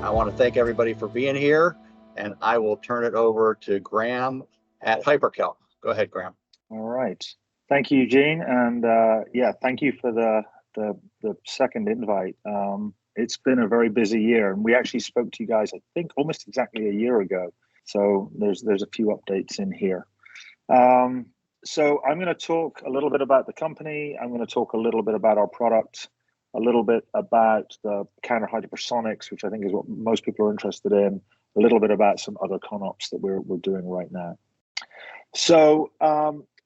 I want to thank everybody for being here, and I will turn it over to Graham at HyperKelp. Go ahead, Graham. All right. Thank you, Eugene. And yeah, thank you for the second invite. It's been a very busy year, and we actually spoke to you guys, I think, almost exactly a year ago. So there's a few updates in here. So I'm going to talk a little bit about the company. I'm going to talk a little bit about our product, a little bit about the counter hypersonics, which I think is what most people are interested in, a little bit about some other ConOps that we're doing right now. So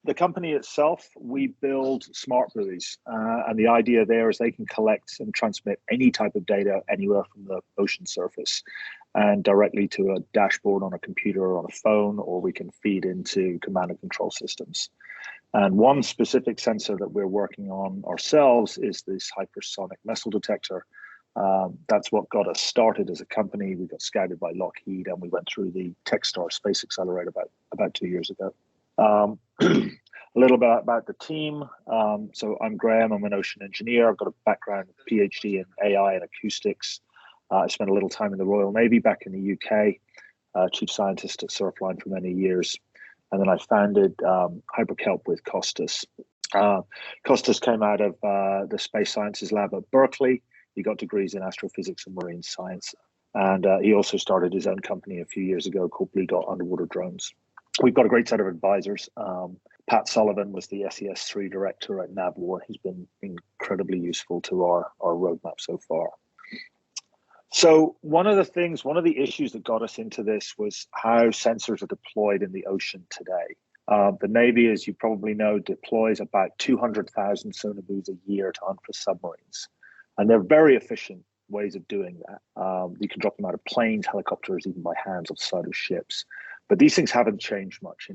the company itself, we build smart buoys, and the idea there is they can collect and transmit any type of data anywhere from the ocean surface and directly to a dashboard on a computer or on a phone, or we can feed into command and control systems. And one specific sensor that we're working on ourselves is this hypersonic missile detector. That's what got us started as a company. We got scouted by Lockheed, and we went through the Techstar Space Accelerator about 2 years ago. A little bit about the team. So I'm Graham. I'm an ocean engineer. I've got a background, PhD in AI and acoustics. I spent a little time in the Royal Navy back in the UK, chief scientist at Surfline for many years. And then I founded HyperKelp with Costas. Costas came out of the Space Sciences Lab at Berkeley. He got degrees in astrophysics and marine science. And he also started his own company a few years ago called Blue Dot Underwater Drones. We've got a great set of advisors. Pat Sullivan was the SES-3 director at NAVWAR. He's been incredibly useful to our roadmap so far. So one of the issues that got us into this was how sensors are deployed in the ocean today. The Navy, as you probably know, deploys about 200,000 sonobuoys a year to hunt for submarines. And they're very efficient ways of doing that. You can drop them out of planes, helicopters, even by hands off the side of ships. But these things haven't changed much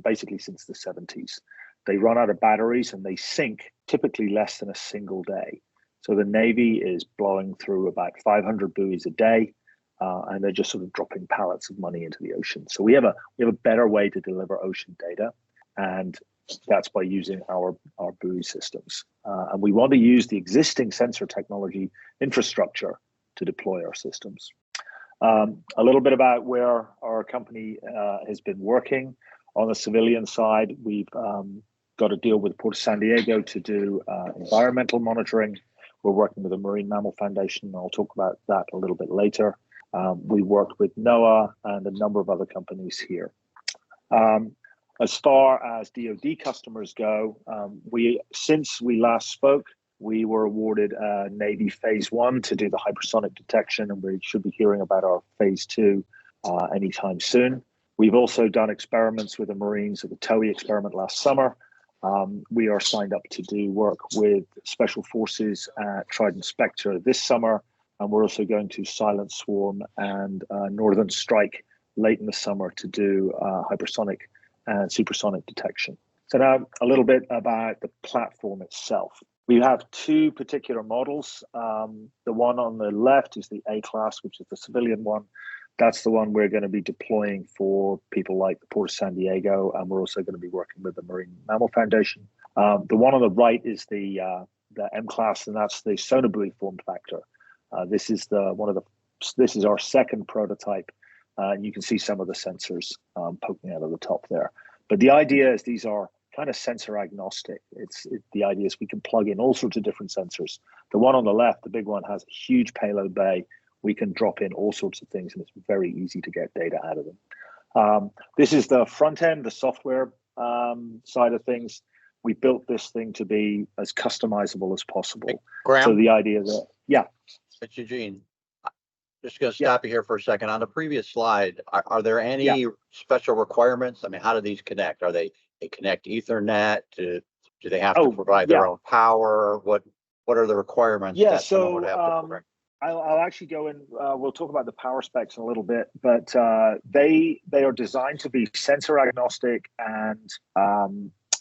basically since the 70s. They run out of batteries and they sink typically less than a single day. So the Navy is blowing through about 500 buoys a day, and they're just sort of dropping pallets of money into the ocean. So we have a better way to deliver ocean data, and that's by using our buoy systems. And we want to use the existing sensor technology infrastructure to deploy our systems. A little bit about where our company has been working. On the civilian side, we've got a deal with Port of San Diego to do environmental monitoring. We're working with the Marine Mammal Foundation, and I'll talk about that a little bit later. We worked with NOAA and a number of other companies here. As far as DoD customers go, since we last spoke, we were awarded Navy Phase 1 to do the hypersonic detection, and we should be hearing about our Phase 2 anytime soon. We've also done experiments with the Marines at the TOE experiment last summer. We are signed up to do work with Special Forces at Trident Spectre this summer, and we're also going to Silent Swarm and Northern Strike late in the summer to do hypersonic and supersonic detection. So now a little bit about the platform itself. We have two particular models. The one on the left is the A-Class, which is the civilian one. That's the one we're going to be deploying for people like the Port of San Diego, and we're also going to be working with the Marine Mammal Foundation. The one on the right is the M-Class, and that's the sonobuoy form factor. This is our second prototype, and you can see some of the sensors poking out of the top there. But the idea is these are kind of sensor agnostic. The idea is we can plug in all sorts of different sensors. The one on the left, the big one, has a huge payload bay. We can drop in all sorts of things, and it's very easy to get data out of them. This is the front end, the software side of things. We built this thing to be as customizable as possible. Hey, Graham, so the idea that, yeah. It's Eugene. Just going to stop you here for a second. On the previous slide, are there any special requirements? I mean, how do these connect? Are they connect Ethernet? Do they have to provide their own power? What are the requirements that someone would have to provide? I'll actually go in, we'll talk about the power specs in a little bit, but they are designed to be sensor agnostic and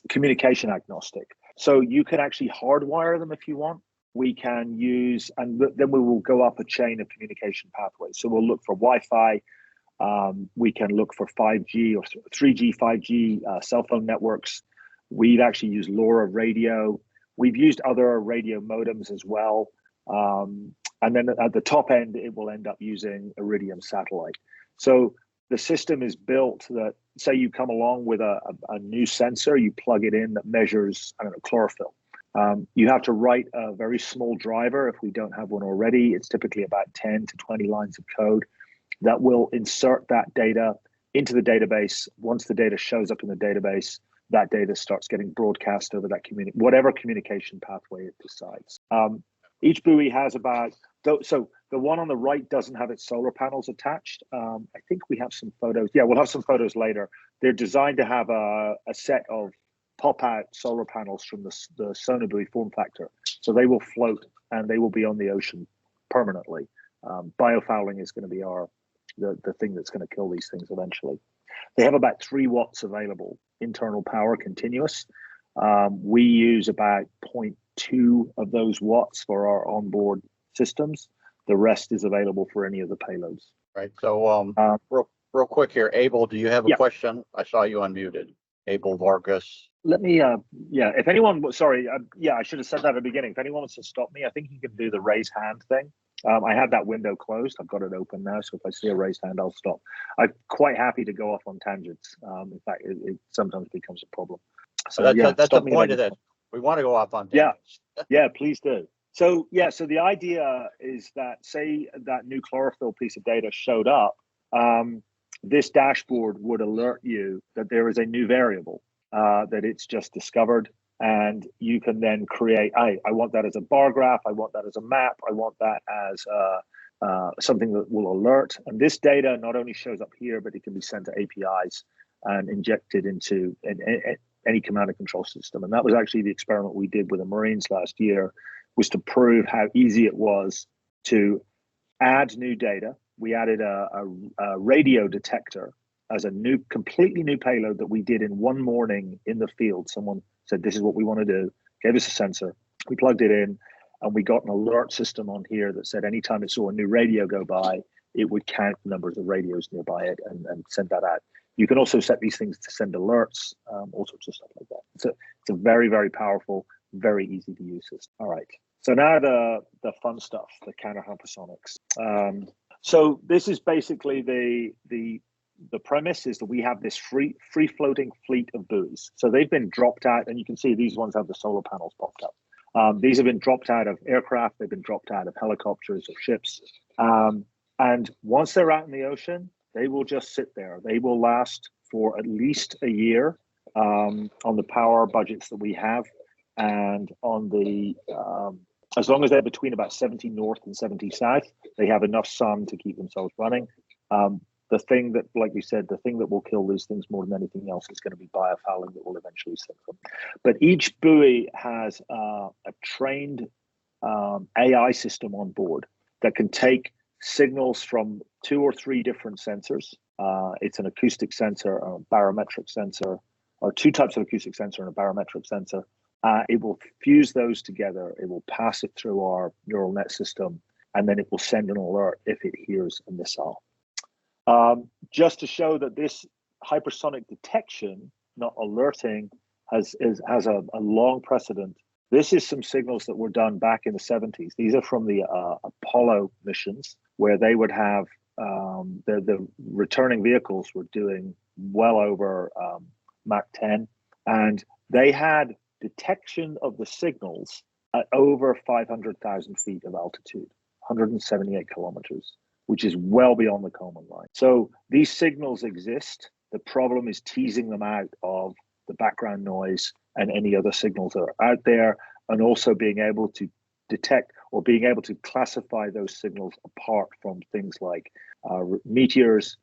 communication agnostic. So you can actually hardwire them if you want. We can use, and then we will go up a chain of communication pathways. So we'll look for Wi-Fi. We can look for 5G or 3G, 5G cell phone networks. We've actually used LoRa radio. We've used other radio modems as well. And then at the top end, it will end up using Iridium satellite. So the system is built that, say you come along with a new sensor, you plug it in that measures, I don't know, chlorophyll. You have to write a very small driver if we don't have one already. It's typically about 10 to 20 lines of code that will insert that data into the database. Once the data shows up in the database, that data starts getting broadcast over that whatever communication pathway it decides. Each buoy has about, so the one on the right doesn't have its solar panels attached. I think we have some photos. Yeah, we'll have some photos later. They're designed to have a set of pop-out solar panels from the sonobuoy form factor. So they will float and they will be on the ocean permanently. Biofouling is going to be the thing that's going to kill these things eventually. They have about 3 watts available, internal power continuous. We use about 0.2 of those watts for our onboard systems. The rest is available for any of the payloads. Right. So real quick here, Abel, do you have a question? I saw you unmuted. Abel Vargas. Let me, if anyone, sorry, I should have said that at the beginning. If anyone wants to stop me, I think you can do the raise hand thing. I had that window closed. I've got it open now. So if I see a raised hand, I'll stop. I'm quite happy to go off on tangents. In fact, it sometimes becomes a problem. So that's the point of this. We want to go off on tangents. Yeah, please do. So the idea is that, say that new chlorophyll piece of data showed up, this dashboard would alert you that there is a new variable that it's just discovered. And you can then create, I want that as a bar graph, I want that as a map, I want that as something that will alert. And this data not only shows up here, but it can be sent to APIs and injected into any command and control system. And that was actually the experiment we did with the Marines last year, was to prove how easy it was to add new data. We added a radio detector as a completely new payload that we did in one morning in the field. Someone said, this is what we want to do, gave us a sensor. We plugged it in and we got an alert system on here that said anytime it saw a new radio go by, it would count the numbers of radios nearby it and send that out. You can also set these things to send alerts, all sorts of stuff like that. It's a very, very powerful, very easy to use system. All right. So now the fun stuff, the counter hypersonics. So this is basically the premise is that we have this free floating fleet of buoys. So they've been dropped out, and you can see these ones have the solar panels popped up. These have been dropped out of aircraft. They've been dropped out of helicopters or ships. And once they're out in the ocean, they will just sit there. They will last for at least a year on the power budgets that we have. And on the, as long as they're between about 70 north and 70 south, they have enough sun to keep themselves running. The thing that, like you said, the thing that will kill these things more than anything else is going to be biofouling that will eventually sink them. But each buoy has a trained AI system on board that can take signals from 2 or 3 different sensors. It's an acoustic sensor, a barometric sensor, or 2 types of acoustic sensor and a barometric sensor. It will fuse those together. It will pass it through our neural net system, and then it will send an alert if it hears a missile. Just to show that this hypersonic detection, not alerting, has a long precedent. This is some signals that were done back in the 70s. These are from the Apollo missions, where they would have the returning vehicles were doing well over Mach 10, and they had detection of the signals at over 500,000 feet of altitude, 178 kilometers, which is well beyond the Coleman line. So these signals exist. The problem is teasing them out of the background noise and any other signals that are out there, and also being able to detect or being able to classify those signals apart from things like meteors,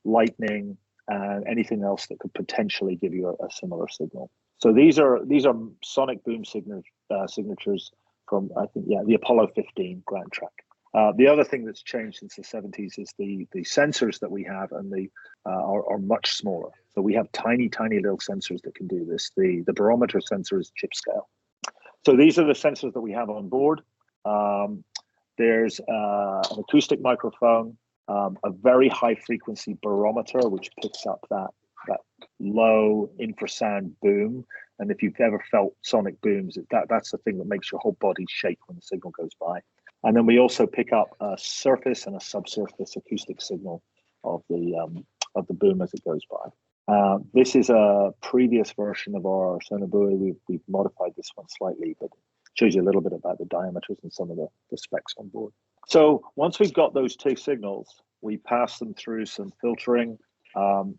lightning, and anything else that could potentially give you a similar signal. So these are sonic boom signatures from, I think, the Apollo 15 ground track. The other thing that's changed since the 70s is the sensors that we have, and are much smaller. So we have tiny little sensors that can do this. The barometer sensor is chip scale. So these are the sensors that we have on board. There's an acoustic microphone, a very high frequency barometer, which picks up that low infrasound boom. And if you've ever felt sonic booms, that's the thing that makes your whole body shake when the signal goes by. And then we also pick up a surface and a subsurface acoustic signal of the boom as it goes by. This is a previous version of our sonobuoy. We've modified this one slightly, but it shows you a little bit about the diameters and some of the specs on board. So once we've got those two signals, we pass them through some filtering.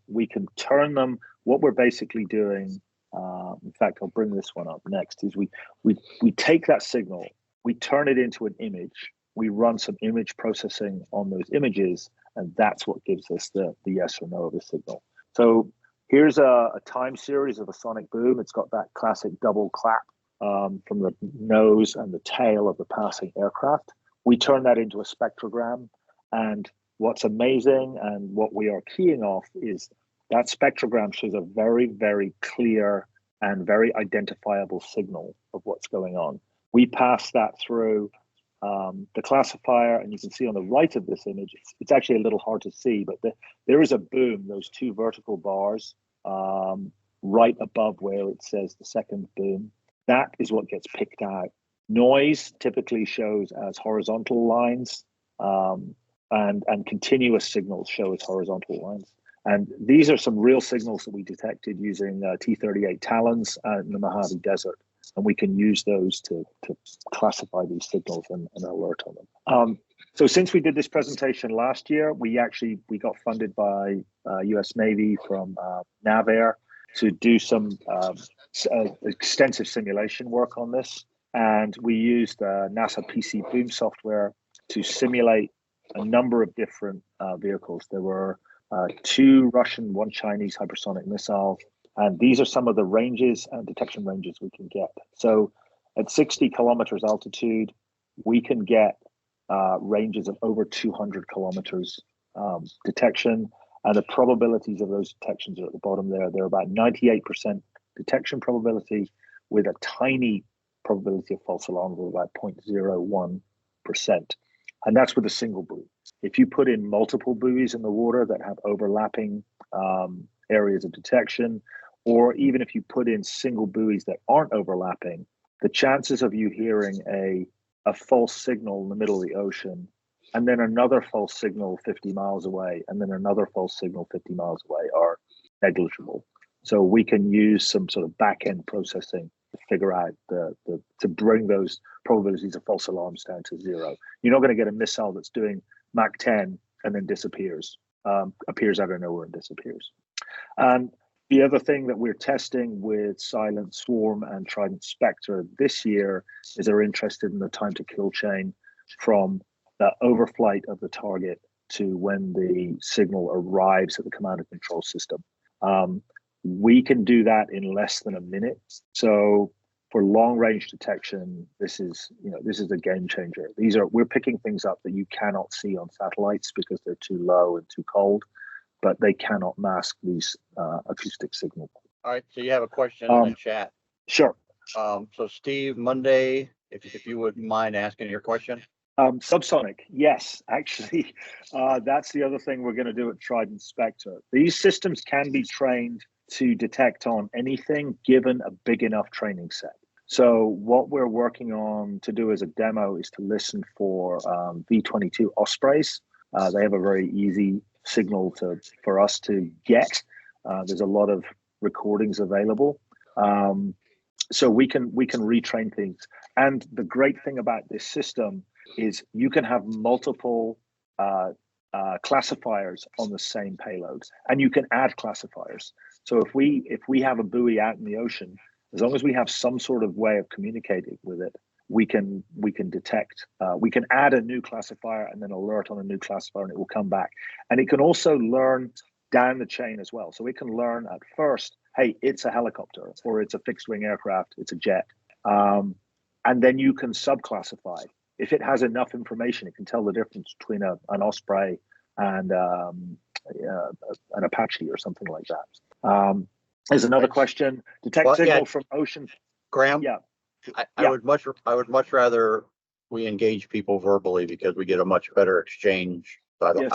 We can turn them. What we're basically doing, in fact, I'll bring this one up next, is we take that signal, we turn it into an image, we run some image processing on those images, and that's what gives us the yes or no of the signal. So here's a time series of a sonic boom. It's got that classic double clap from the nose and the tail of the passing aircraft. We turn that into a spectrogram, and what's amazing and what we are keying off is that spectrogram shows a very, very clear and very identifiable signal of what's going on. We pass that through the classifier, and you can see on the right of this image, it's actually a little hard to see, but there is a boom, those two vertical bars right above where it says the second boom. That is what gets picked out. Noise typically shows as horizontal lines, and continuous signals show as horizontal lines. And these are some real signals that we detected using T-38 Talons in the Mojave Desert. And we can use those to classify these signals and alert on them. So since we did this presentation last year, we got funded by US Navy from NavAir to do some extensive simulation work on this. And we used NASA PC Boom software to simulate a number of different vehicles. There were 2 Russian, 1 Chinese hypersonic missiles. And these are some of the ranges and detection ranges we can get. So at 60 kilometers altitude, we can get ranges of over 200 kilometers detection. And the probabilities of those detections are at the bottom there. They're about 98% detection probability with a tiny probability of false alarm of about 0.01%. And that's with a single buoy. If you put in multiple buoys in the water that have overlapping areas of detection, or even if you put in single buoys that aren't overlapping, the chances of you hearing a false signal in the middle of the ocean, and then another false signal 50 miles away, and then another false signal 50 miles away are negligible. So we can use some sort of back-end processing to figure out to bring those probabilities of false alarms down to 0. You're not going to get a missile that's doing Mach 10 and then disappears, appears out of nowhere and disappears. And the other thing that we're testing with Silent Swarm and Trident Spectre this year is they're interested in the time to kill chain from the overflight of the target to when the signal arrives at the command and control system. We can do that in less than a minute. So for long range detection, this is a game changer. We're picking things up that you cannot see on satellites because they're too low and too cold, but they cannot mask these acoustic signals. All right, so you have a question in the chat. Sure. So Steve, Monday, if you wouldn't mind asking your question. Subsonic, yes, actually, that's the other thing we're going to do at Trident Spectre. These systems can be trained to detect on anything given a big enough training set. So what we're working on to do as a demo is to listen for V-22 Ospreys. They have a very easy signal for us to get. There's a lot of recordings available. So we can retrain things. And the great thing about this system is you can have multiple classifiers on the same payload, and you can add classifiers. So if we have a buoy out in the ocean, as long as we have some sort of way of communicating with it, we can detect. We can add a new classifier and then alert on a new classifier, and it will come back. And it can also learn down the chain as well. So it can learn at first, hey, it's a helicopter, or it's a fixed wing aircraft, it's a jet, and then you can subclassify. If it has enough information, it can tell the difference between an Osprey and an Apache or something like that. There's another question. Detect signal from ocean. Graham? Yeah. I would much rather we engage people verbally because we get a much better exchange. So Steve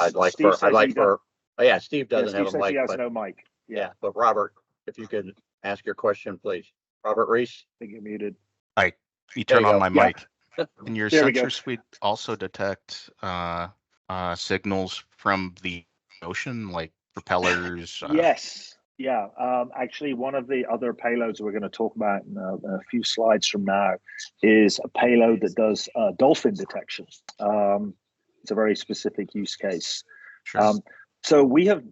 doesn't have a mic. He has no mic. Yeah, but Robert, if you could ask your question, please. Robert Reese. I think you're muted. Hi. You turn on my mic. And your There we go. sensor suite also detect signals from the ocean, like propellers. Yes. Yeah. Actually, one of the other payloads we're going to talk about in a few slides from now is a payload that does dolphin detection. It's a very specific use case. Sure. So we have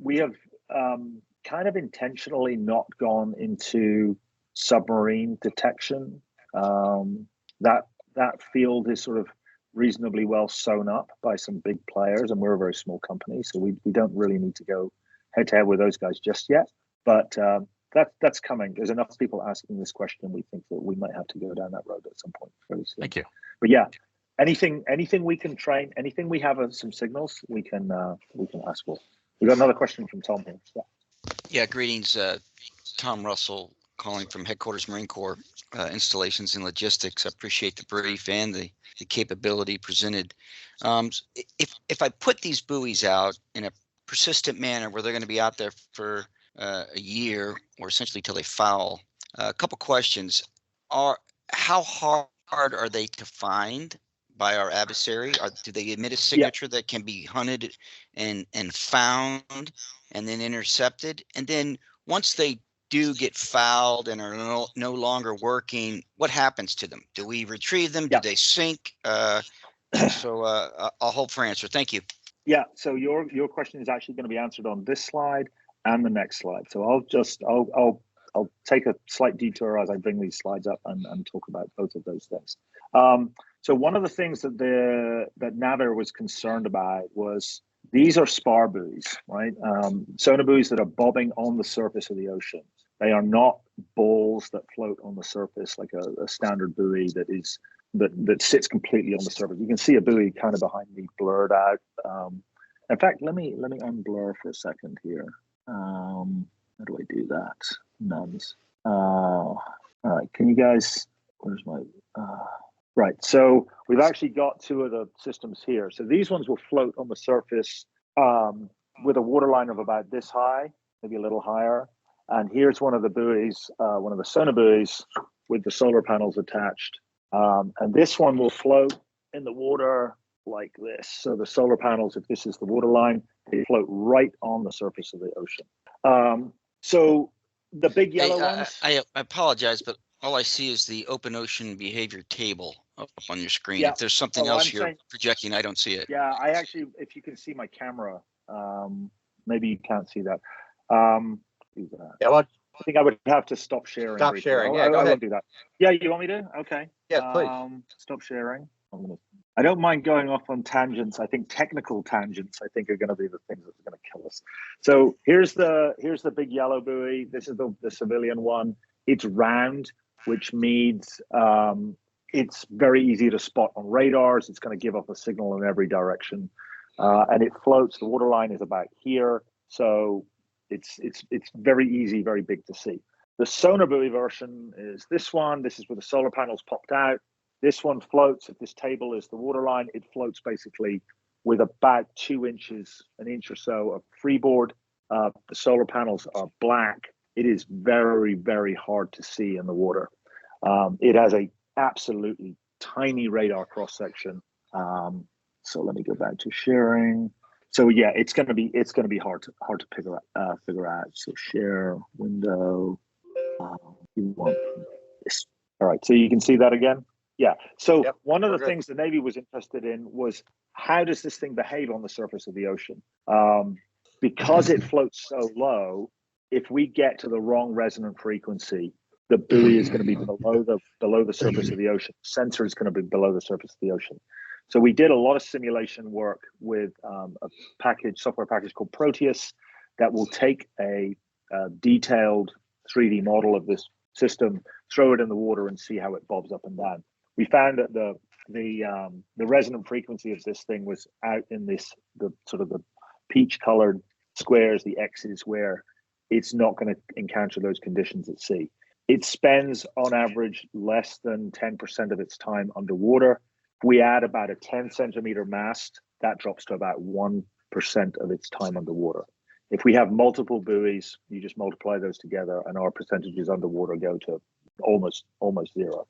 kind of intentionally not gone into submarine detection. That field is sort of reasonably well sewn up by some big players, and we're a very small company, so we don't really need to go head to head with those guys just yet. But that's coming. There's enough people asking this question. We think that we might have to go down that road at some point fairly soon. Thank you. But yeah, anything we can train, anything we have some signals we can ask for. We got another question from Tom here. Yeah, greetings, Tom Russell calling from Headquarters Marine Corps Installations and Logistics. I appreciate the brief and the capability presented. If I put these buoys out in a persistent manner where they're going to be out there for a year or essentially till they foul, a couple questions how hard are they to find by our adversary? Do they emit a signature that can be hunted and found and then intercepted? And then once they do get fouled and are no longer working, what happens to them? Do we retrieve them? Do they sink? So I'll hold for answer. Thank you. Yeah, so your question is actually going to be answered on this slide and the next slide. So I'll take a slight detour as I bring these slides up and talk about both of those things. So one of the things that Nadir was concerned about was these are spar buoys, right? Sonar buoys that are bobbing on the surface of the ocean. They are not balls that float on the surface like a standard buoy that sits completely on the surface. You can see a buoy kind of behind me blurred out. In fact, let me unblur for a second here. How do I do that? Nuns. All right, can you guys? Where's my? Right, so we've actually got two of the systems here. So these ones will float on the surface with a waterline of about this high, maybe a little higher. And here's one of the buoys, one of the sonar buoys with the solar panels attached. And this one will float in the water like this. So the solar panels, if this is the waterline, they float right on the surface of the ocean. So the big yellow ones. I apologize, but all I see is the open ocean behavior table up on your screen. Yeah. If there's something else you're projecting, I don't see it. Yeah, I actually, if you can see my camera, maybe you can't see that. Yeah, well, I think I would have to stop sharing. Stop briefly. sharing. I Yeah, go ahead. won't do that. Yeah, you want me to? Okay. Yes, please. Stop sharing. I don't mind going off on tangents. I think technical tangents, I think, are going to be the things that are going to kill us. So here's the big yellow buoy. This is the civilian one. It's round, which means it's very easy to spot on radars. It's going to give off a signal in every direction, and it floats. The waterline is about here, so it's very easy, very big to see. The sonar buoy version is this one. This is where the solar panels popped out. This one floats. If this table is the waterline, it floats basically with about 2 inches, an inch or so of freeboard. The solar panels are black. It is very, very hard to see in the water. It has a absolutely tiny radar cross section. So let me go back to sharing. So yeah, it's going to be hard to figure out. So share window. You want this. All right. So you can see that again. Yeah. So one of the things the Navy was interested in was how does this thing behave on the surface of the ocean? Because it floats so low, if we get to the wrong resonant frequency, the buoy is going to be below the surface of the ocean. Sensor is going to be below the surface of the ocean. So we did a lot of simulation work with a software package called Proteus that will take a detailed 3D model of this system, throw it in the water, and see how it bobs up and down. We found that the resonant frequency of this thing was out in the sort of the peach-colored squares, the X's, where it's not going to encounter those conditions at sea. It spends, on average, less than 10% of its time underwater. If we add about a 10-centimeter mast, that drops to about 1% of its time underwater. If we have multiple buoys, you just multiply those together, and our percentages underwater go to almost zero.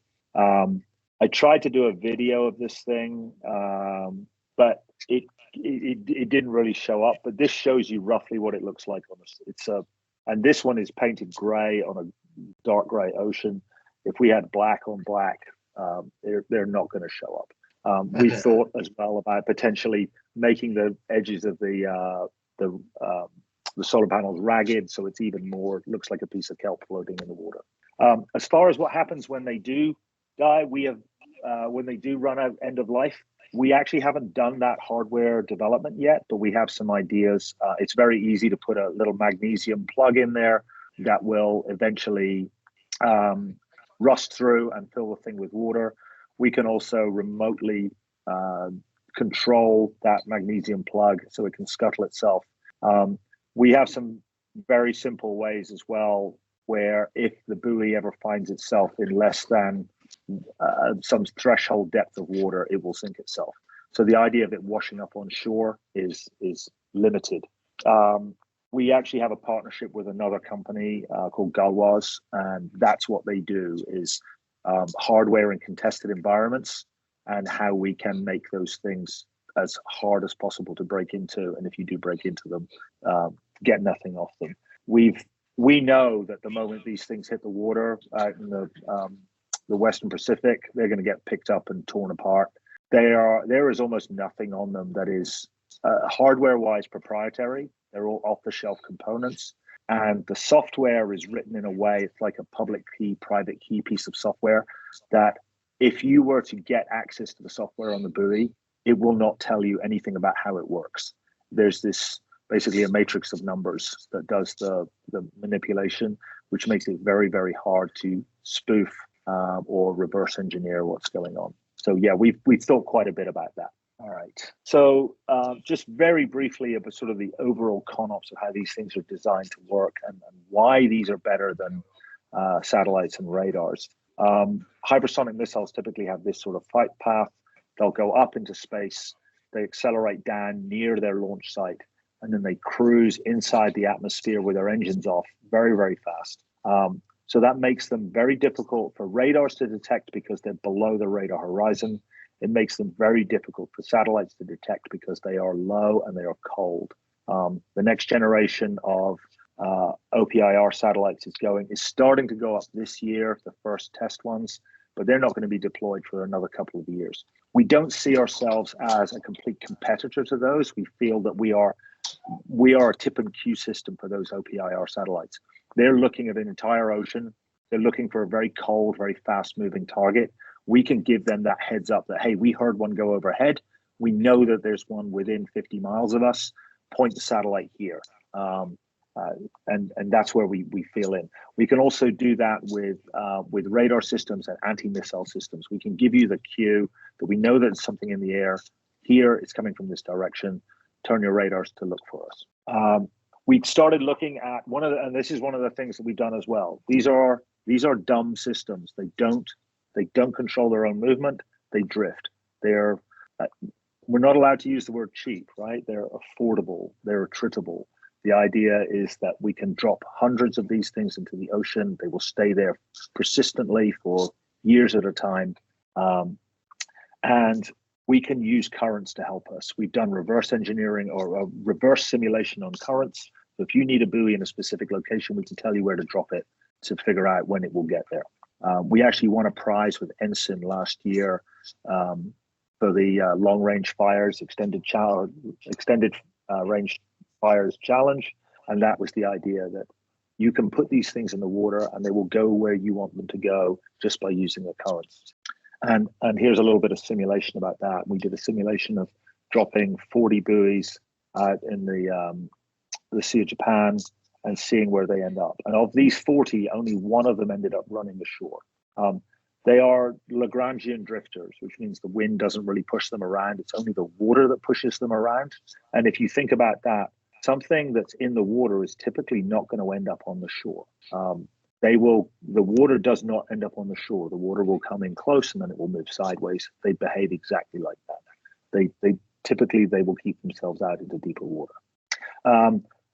I tried to do a video of this thing, but it didn't really show up. But this shows you roughly what it looks like on this. And this one is painted gray on a dark gray ocean. If we had black on black, they're not going to show up. We thought as well about potentially making the edges of the solar panels ragged, so it's even more looks like a piece of kelp floating in the water. As far as what happens when they do die, when they do run out end of life, we actually haven't done that hardware development yet, but we have some ideas. It's very easy to put a little magnesium plug in there that will eventually rust through and fill the thing with water. We can also remotely control that magnesium plug so it can scuttle itself. We have some very simple ways as well, where if the buoy ever finds itself in less than some threshold depth of water, it will sink itself. So the idea of it washing up on shore is limited. We actually have a partnership with another company called Galwaz, and that's what they do is hardware in contested environments and how we can make those things as hard as possible to break into. And if you do break into them, get nothing off them. We know that the moment these things hit the water out in the Western Pacific, they're going to get picked up and torn apart. There is almost nothing on them that is hardware-wise proprietary. They're all off-the-shelf components, and the software is written in a way, it's like a public key, private key piece of software that if you were to get access to the software on the buoy, it will not tell you anything about how it works. There's this basically a matrix of numbers that does the manipulation, which makes it very, very hard to spoof or reverse engineer what's going on. So yeah, we've thought quite a bit about that. All right. So just very briefly about sort of the overall ConOps of how these things are designed to work and why these are better than satellites and radars. Hypersonic missiles typically have this sort of flight path. They'll go up into space, they accelerate down near their launch site, and then they cruise inside the atmosphere with their engines off very, very fast. So that makes them very difficult for radars to detect because they're below the radar horizon. It makes them very difficult for satellites to detect because they are low and they are cold. The next generation of OPIR satellites is starting to go up this year, the first test ones, but they're not going to be deployed for another couple of years. We don't see ourselves as a complete competitor to those. We feel that we are a tip and cue system for those OPIR satellites. They're looking at an entire ocean. They're looking for a very cold, very fast moving target. We can give them that heads up that, hey, we heard one go overhead. We know that there's one within 50 miles of us. Point the satellite here. And that's where we feel in. We can also do that with radar systems and anti-missile systems. We can give you the cue that we know that there's something in the air. Here, it's coming from this direction. Turn your radars to look for us. We started looking at and this is one of the things that we've done as well. These are dumb systems. They don't control their own movement. They drift. We're not allowed to use the word cheap, right? They're affordable. They're attritable. The idea is that we can drop hundreds of these things into the ocean. They will stay there persistently for years at a time. And we can use currents to help us. We've done reverse engineering or a reverse simulation on currents. So if you need a buoy in a specific location, we can tell you where to drop it to figure out when it will get there. We actually won a prize with Ensign last year for the long range fires, extended range fires challenge. And that was the idea that you can put these things in the water and they will go where you want them to go just by using the currents. And here's a little bit of simulation about that. We did a simulation of dropping 40 buoys out in the Sea of Japan and seeing where they end up. And of these 40, only one of them ended up running ashore. They are Lagrangian drifters, which means the wind doesn't really push them around. It's only the water that pushes them around. And if you think about that, something that's in the water is typically not going to end up on the shore. The water does not end up on the shore. The water will come in close and then it will move sideways. They behave exactly like that. They typically will keep themselves out into deeper water.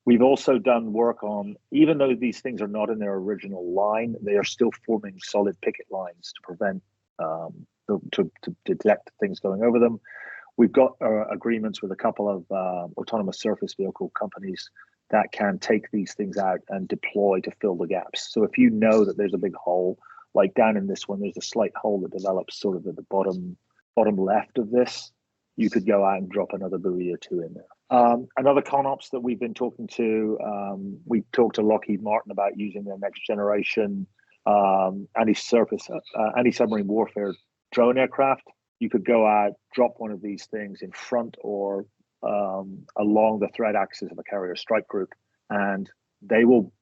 We've also done work on, even though these things are not in their original line, they are still forming solid picket lines to prevent to detect things going over them. We've got agreements with a couple of autonomous surface vehicle companies that can take these things out and deploy to fill the gaps. So if you know that there's a big hole, like down in this one, there's a slight hole that develops sort of at the bottom left of this, you could go out and drop another buoy or two in there. Another ConOps that we've been talking to, we talked to Lockheed Martin about using their next generation anti-submarine warfare drone aircraft. You could go out, drop one of these things in front or along the threat axis of a carrier strike group, and they will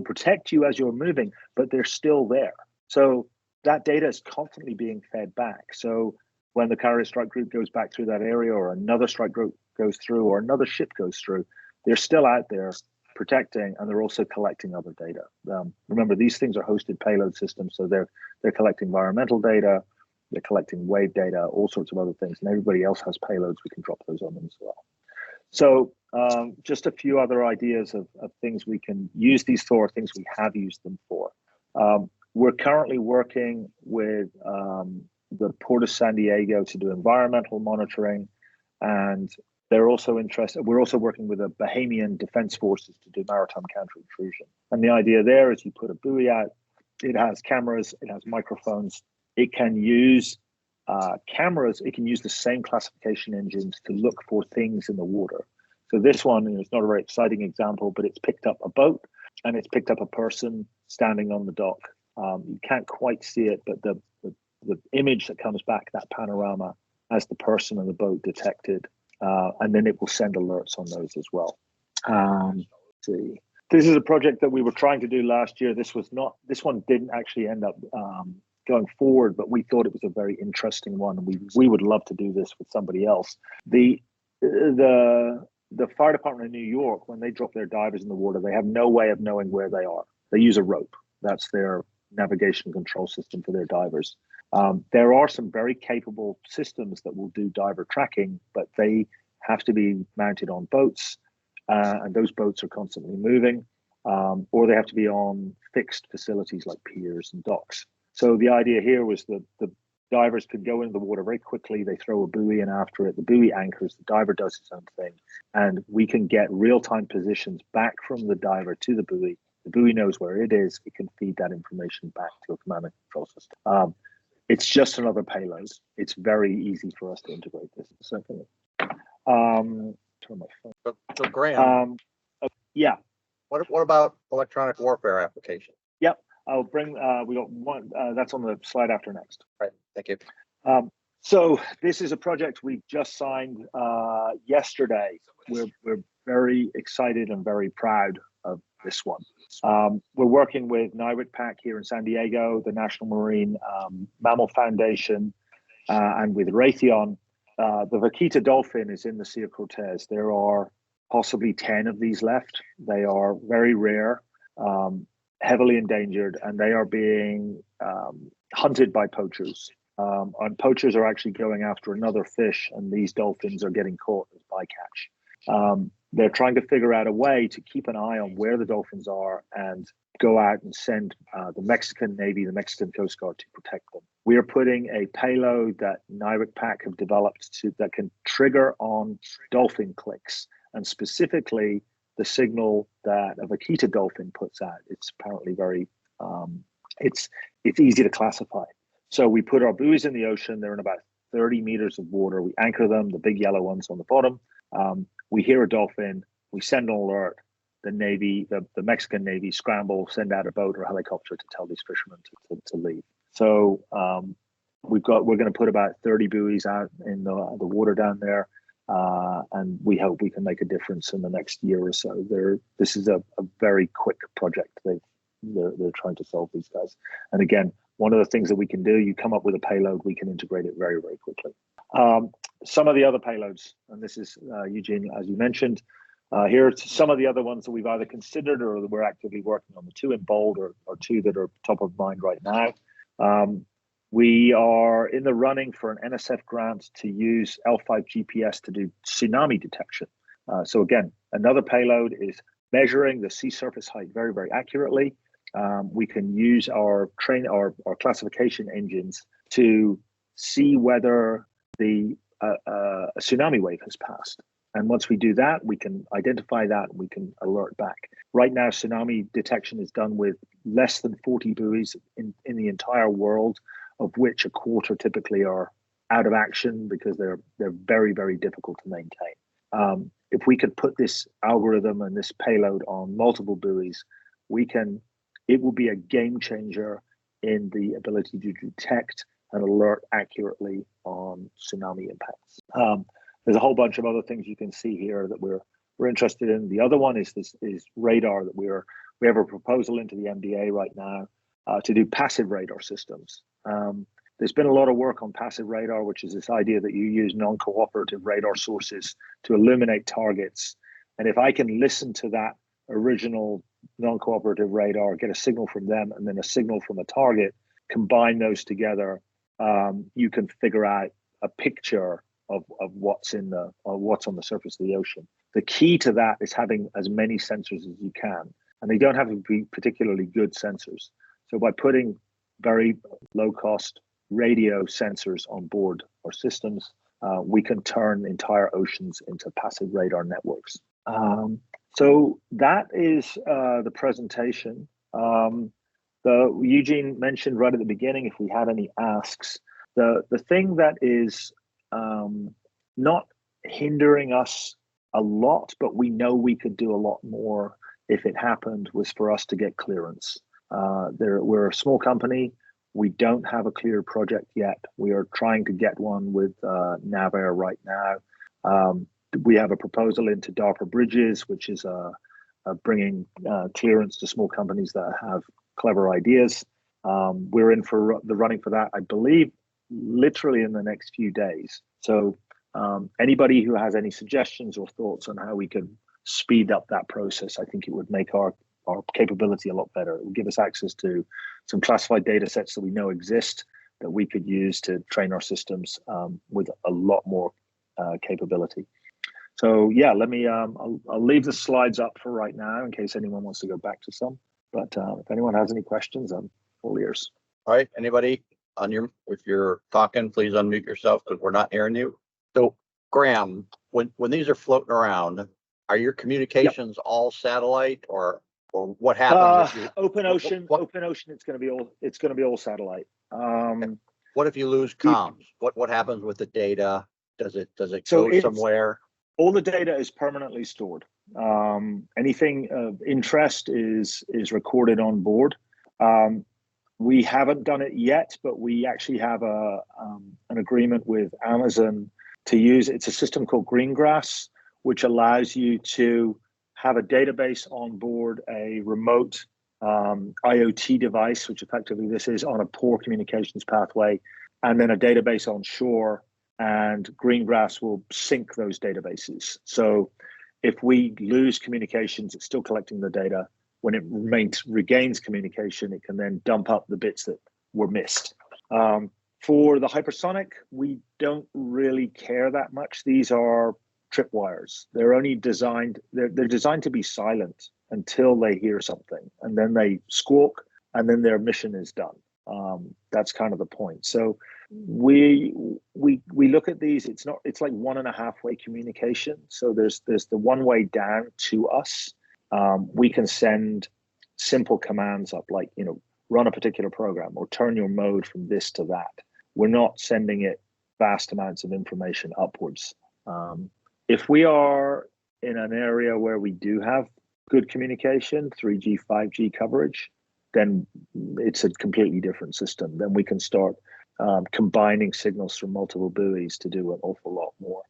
protect you as you're moving, but they're still there. So that data is constantly being fed back. So when the carrier strike group goes back through that area, or another strike group goes through, or another ship goes through, they're still out there protecting, and they're also collecting other data. Remember, these things are hosted payload systems, so they're collecting environmental data, they're collecting wave data, all sorts of other things, and everybody else has payloads. We can drop those on them as well. So just a few other ideas of things we can use these for, things we have used them for. We're currently working with the Port of San Diego to do environmental monitoring, and they're also interested. We're also working with the Bahamian Defense Forces to do maritime counter-intrusion. And the idea there is you put a buoy out, it has cameras, it has microphones, it can use cameras, it can use the same classification engines to look for things in the water. So this one is not a very exciting example, but it's picked up a boat and it's picked up a person standing on the dock. You can't quite see it, but the image that comes back, that panorama, has the person and the boat detected, and then it will send alerts on those as well. Let's see. This is a project that we were trying to do last year. This one didn't actually end up going forward, but we thought it was a very interesting one. We would love to do this with somebody else. The fire department in New York, when they drop their divers in the water, they have no way of knowing where they are. They use a rope. That's their navigation control system for their divers. There are some very capable systems that will do diver tracking, but they have to be mounted on boats, and those boats are constantly moving, or they have to be on fixed facilities like piers and docks. So the idea here was that the divers could go into the water very quickly. They throw a buoy in after it. The buoy anchors. The diver does his own thing. And we can get real-time positions back from the diver to the buoy. The buoy knows where it is. It can feed that information back to a command and control system. It's just another payload. It's very easy for us to integrate this. Turn my phone. So Graham, yeah. What about electronic warfare application? Yep. I'll bring, we got one, that's on the slide after next. Right, thank you. So this is a project we just signed yesterday. We're very excited and very proud of this one. We're working with NIWC here in San Diego, the National Marine Mammal Foundation, and with Raytheon. The vaquita dolphin is in the Sea of Cortez. There are possibly 10 of these left. They are very rare, heavily endangered, and they are being hunted by poachers. And poachers are actually going after another fish, and these dolphins are getting caught as bycatch. They're trying to figure out a way to keep an eye on where the dolphins are and go out and send the Mexican Navy, the Mexican Coast Guard to protect them. We are putting a payload that NIWC have developed that can trigger on dolphin clicks, and specifically the signal that a vaquita dolphin puts out. It's apparently very, it's easy to classify. So we put our buoys in the ocean. They're in about 30 meters of water. We anchor them, the big yellow ones on the bottom. We hear a dolphin. We send an alert. The Navy, the Mexican Navy, scramble, send out a boat or a helicopter to tell these fishermen to leave. So we're going to put about 30 buoys out in the water down there, and we hope we can make a difference in the next year or so. This is a very quick project. They're trying to solve these guys. And again, one of the things that we can do, you come up with a payload, we can integrate it very, very quickly. Some of the other payloads, and this is, Eugene, as you mentioned, here are some of the other ones that we've either considered or that we're actively working on. The two in bold or two that are top of mind right now. We are in the running for an NSF grant to use L5 GPS to do tsunami detection. So again, another payload is measuring the sea surface height very, very accurately. We can use our classification engines to see whether a tsunami wave has passed. And once we do that, we can identify that and we can alert back. Right now, tsunami detection is done with less than 40 buoys in the entire world, of which a quarter typically are out of action because they're very, very difficult to maintain. If we could put this algorithm and this payload on multiple buoys, it will be a game changer in the ability to detect and alert accurately on tsunami impacts. There's a whole bunch of other things you can see here that we're interested in. The other one is radar that we have a proposal into the MDA right now to do passive radar systems. There's been a lot of work on passive radar, which is this idea that you use non-cooperative radar sources to illuminate targets. And if I can listen to that original non-cooperative radar, get a signal from them, and then a signal from a target, combine those together, you can figure out a picture of what's on the surface of the ocean. The key to that is having as many sensors as you can, and they don't have to be particularly good sensors. So by putting very low cost radio sensors on board our systems, we can turn entire oceans into passive radar networks. So that is the presentation. Eugene mentioned right at the beginning if we had any asks. The thing that is not hindering us a lot, but we know we could do a lot more if it happened, was for us to get clearance. We're a small company. We don't have a cleared project yet. We are trying to get one with NavAir right now. We have a proposal into DARPA Bridges, which is bringing clearance to small companies that have clever ideas. We're in for the running for that, I believe, literally in the next few days. So anybody who has any suggestions or thoughts on how we could speed up that process, I think it would make our capability a lot better. It would give us access to some classified data sets that we know exist that we could use to train our systems with a lot more capability. So yeah, I'll leave the slides up for right now in case anyone wants to go back to some. But if anyone has any questions, I'm all ears. All right, anybody if you're talking, please unmute yourself because we're not hearing you. So Graham, when these are floating around, are your communications all satellite or what happens if you open ocean, it's going to be all satellite. What if you lose comms? What happens with the data? Does it go somewhere? All the data is permanently stored. Anything of interest is recorded on board. We haven't done it yet, but we actually have an agreement with Amazon to use. It's a system called Greengrass, which allows you to have a database on board a remote IoT device, which effectively this is on a poor communications pathway, and then a database on shore, and Greengrass will sync those databases. So if we lose communications, it's still collecting the data. When it regains communication, it can then dump up the bits that were missed. For the hypersonic, we don't really care that much. These are tripwires. They're designed to be silent until they hear something, and then they squawk, and then their mission is done. That's kind of the point. So we look at these. It's like 1.5 way communication. So there's the one way down to us. We can send simple commands up, like run a particular program or turn your mode from this to that. We're not sending it vast amounts of information upwards. If we are in an area where we do have good communication, 3G, 5G coverage, then it's a completely different system. Then we can start combining signals from multiple buoys to do an awful lot more.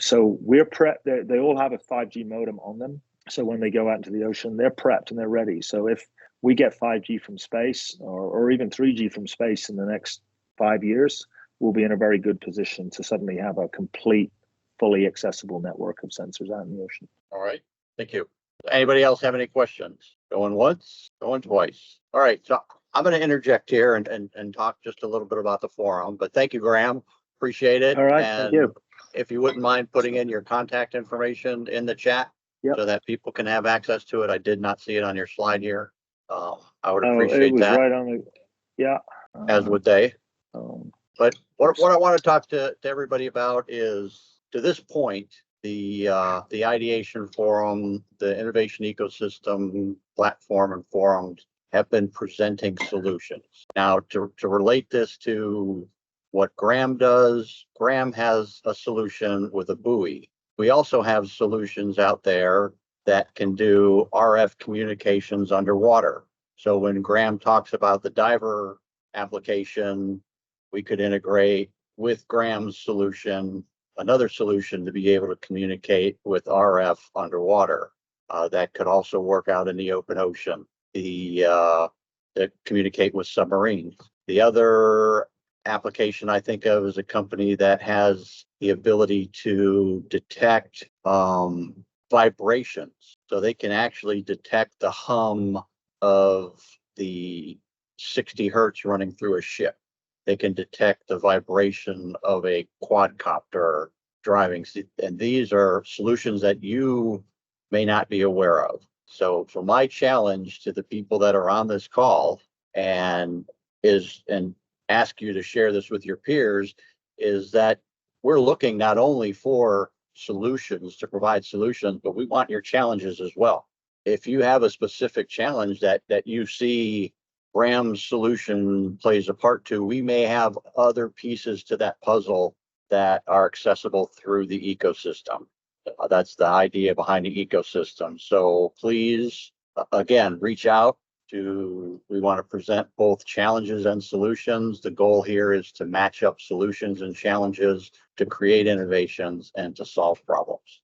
So we're prepped. They all have a 5G modem on them. So when they go out into the ocean, they're prepped and they're ready. So if we get 5G from space or even 3G from space in the next 5 years, we'll be in a very good position to suddenly have a complete, fully accessible network of sensors out in the ocean. All right, thank you. Anybody else have any questions? Going once, going twice. All right, so I'm going to interject here and talk just a little bit about the forum, but thank you, Graham. Appreciate it. All right, and thank you. If you wouldn't mind putting in your contact information in the chat so that people can have access to it. I did not see it on your slide here. I would appreciate it was that. Right on the, yeah. As would they. But what I want to talk to everybody about is, to this point, the ideation forum, the innovation ecosystem platform and forums have been presenting solutions. Now, to relate this to what Graham does, Graham has a solution with a buoy. We also have solutions out there that can do RF communications underwater. So when Graham talks about the diver application, we could integrate with Graham's solution another solution to be able to communicate with RF underwater. That could also work out in the open ocean. To communicate with submarines. The other application I think of is a company that has the ability to detect vibrations. So they can actually detect the hum of the 60 hertz running through a ship. They can detect the vibration of a quadcopter driving. And these are solutions that you may not be aware of. So for my challenge to the people that are on this call and ask you to share this with your peers is that we're looking not only for solutions to provide solutions, but we want your challenges as well. If you have a specific challenge that you see Graham's solution plays a part to, we may have other pieces to that puzzle that are accessible through the ecosystem. That's the idea behind the ecosystem. So please, again, reach out to, we want to present both challenges and solutions. The goal here is to match up solutions and challenges to create innovations and to solve problems.